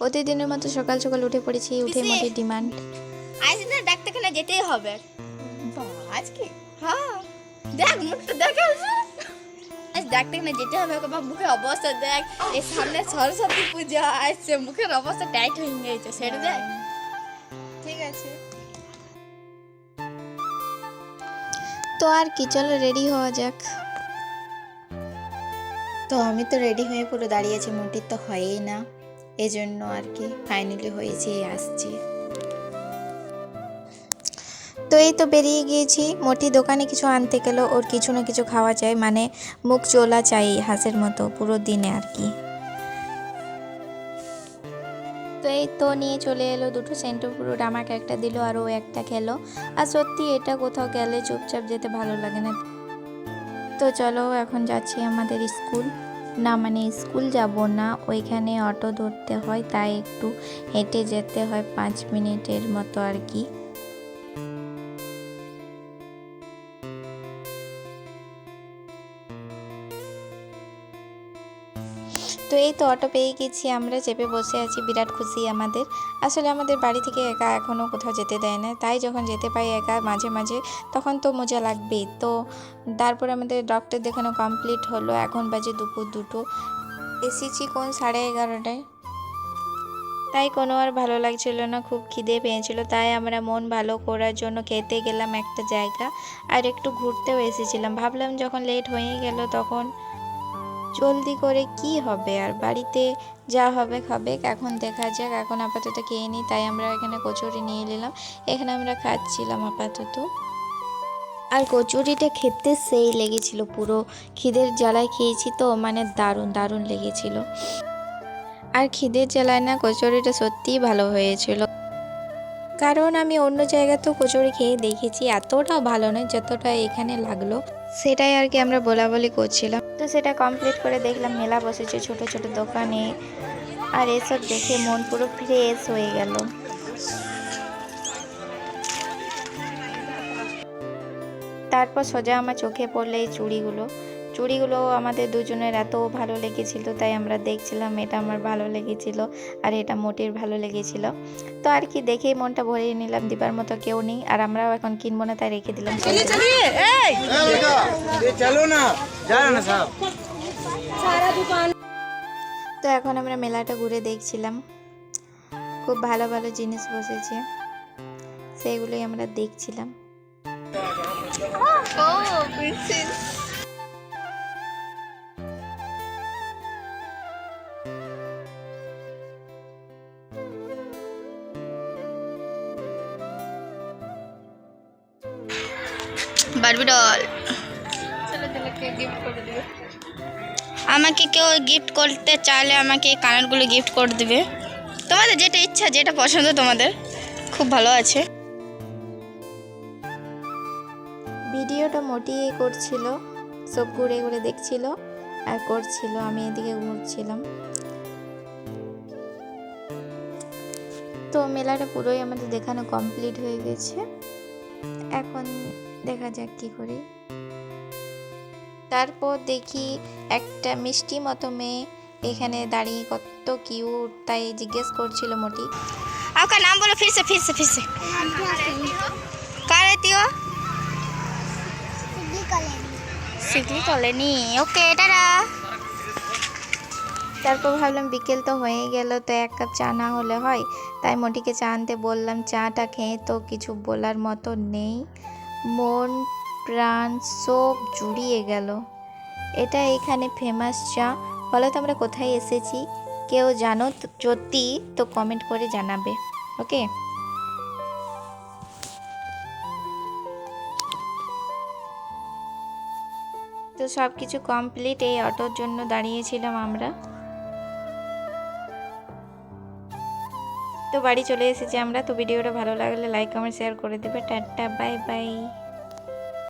প্রতিদিনের মতো সকাল সকাল উঠে পড়েছি, উঠে মোটের ডিমান্ড আজ না ডাক্তারখানা যেতেই হবে। আজকে হ্যাঁ দেখ মুখটা দেখে আজ ডাক্তারখানা যেতে হবে। বাবা মুখের অবস্থা দেখ, এই সামনে সরস্বতী পূজা আসছে, মুখের অবস্থা টাইট হয়ে গেছে, সেটা দেখ। ঠিক আছে তো আর কি, চলো রেডি হওয়া যাক। তো আমি তো রেডি হয়ে পুরো দাঁড়িয়েছি, মোটির তো হয়ই না, এজন্য আর কি ফাইনালি হয়েছে, আসছি। তো এই তো বেরিয়ে গিয়েছি। মোটি দোকানে কিছু আনতে গেল, ওর কিছু না কিছু খাওয়া চাই, মানে মুখ চোলা চাই হাঁসের মতো পুরো দিনে আর কি। তো এই তো নিয়ে চলে এলো দুটো সেন্টো ফ্রুট, আমাকে একটা দিল আর ও একটা খেলো। আর সত্যি এটা কোথাও গেলে চুপচাপ যেতে ভালো লাগে না। তো চলো এখন যাচ্ছি আমাদের স্কুল, না মানে স্কুল যাব না, ওইখানে অটো ধরতে হয়, তাই একটু হেঁটে যেতে হয় 5 মিনিটের মতো আর কি। তো এই তো অটো পেয়ে গেছি আমরা, চেপে বসে আছি, বিরাট খুশি আমাদের। আসলে আমাদের বাড়ি থেকে একা এখনও কোথাও যেতে দেয় না, তাই যখন যেতে পাই একা মাঝে মাঝে তখন তো মজা লাগবেই। তো তারপর আমাদের ডক্টর দেখানো কমপ্লিট হলো, এখন বাজে দুপুর 2টো। এসেছি কোন 11:30টায়, তাই কোনো আর ভালো লাগছিল না, খুব খিদে পেয়েছিল, তাই আমরা মন ভালো করার জন্য খেতে গেলাম একটা জায়গা, আর একটু ঘুরতেও এসেছিলাম। ভাবলাম যখন লেট হয়ে গেল তখন জলদি করে কি হবে, আর বাড়িতে যা হবে খাবে, এখন দেখা যাক। এখন আপাতত খেয়ে নিই, তাই আমরা এখানে কচুরি নিয়ে নিলাম, এখানে আমরা খাচ্ছিলাম আপাতত। আর কচুরিটা খেতে সেই লেগেছিল, পুরো খিদের জ্বালায় খেয়েছি তো, মানে দারুণ দারুণ লেগেছিল। আর খিদের জ্বালায় না কচুরিটা সত্যিই ভালো হয়েছিল, কারণ আমি অন্য জায়গাতেও কচুরি খেয়ে দেখেছি, এতটাও ভালো নয় যতটা এখানে লাগলো, সেটাই আর কি আমরা বলাবলি করছিলাম। তো সেটা কমপ্লিট করে দেখলাম মেলা বসেছে ছোট ছোট দোকানে, আর এসব দেখে মন পুরো ফ্রেশ হয়ে গেল। তারপর সোজা আমার চোখে পড়লে এই চুড়িগুলো আমাদের দুজনের এত ভালো লেগেছিল, তাই আমরা দেখছিলাম, এটা আমার ভালো লেগেছিল আর এটা মোটির ভালো লেগেছিল। তো আর কি দেখেই মনটা ভরিয়ে নিলাম, দিবার মতো কেউ নেই, আর আমরাও এখন কিনবো না, তাই রেখে দিলাম। তো এখন আমরা মেলাটা ঘুরে দেখছিলাম, খুব ভালো ভালো জিনিস বসেছে, সেইগুলোই আমরা দেখছিলাম। বারবি ডল আমাকে কেউ গিফট করতে চাইলে আমাকে এই কানেরগুলো গিফট করে দেবে, তোমাদের যেটা ইচ্ছা, যেটা পছন্দ তোমাদের, খুব ভালো আছে। ভিডিওটা মোটিয়ে করছিল, সব ঘুরে ঘুরে দেখছিল আর করছিল, আমি এদিকে ঘুরছিলাম। তো মেলাটা পুরোই আমাদের দেখানো কমপ্লিট হয়ে গেছে, এখন দেখা যাক কি করি। তারপর দেখি একটা মিষ্টি মতো মেয়ে এখানে দাঁড়িয়ে, কত কিউট, তাই জিজ্ঞেস করছিল মোটি। आपका नाम बोलो फिर से कहाँ रहती हो? सिगली कॉलोनी। ओके टाटा। তারপর ভাবলাম বিকেল তো হয়ে গেল, তো 1 কাপ চা না হলে হয়, তাই মোটিকে চা আনতে বললাম। চাটা খেয়ে তো কিছু বলার মতো নেই, মন প্রাণ সব জুড়িয়ে গেল। এটা এখানে ফেমাস চা। বলো তো আমরা কোথায় এসেছি, কেউ জানো যদি তো কমেন্ট করে জানাবে, ওকে। তো সব কিছু কমপ্লিট, এই অটোর জন্য দাঁড়িয়েছিলাম আমরা। তো বাড়ি চলে এসেছি আমরা। তো ভিডিওটা ভালো লাগলে লাইক কমেন্ট শেয়ার করে দেবে। Tata bye bye.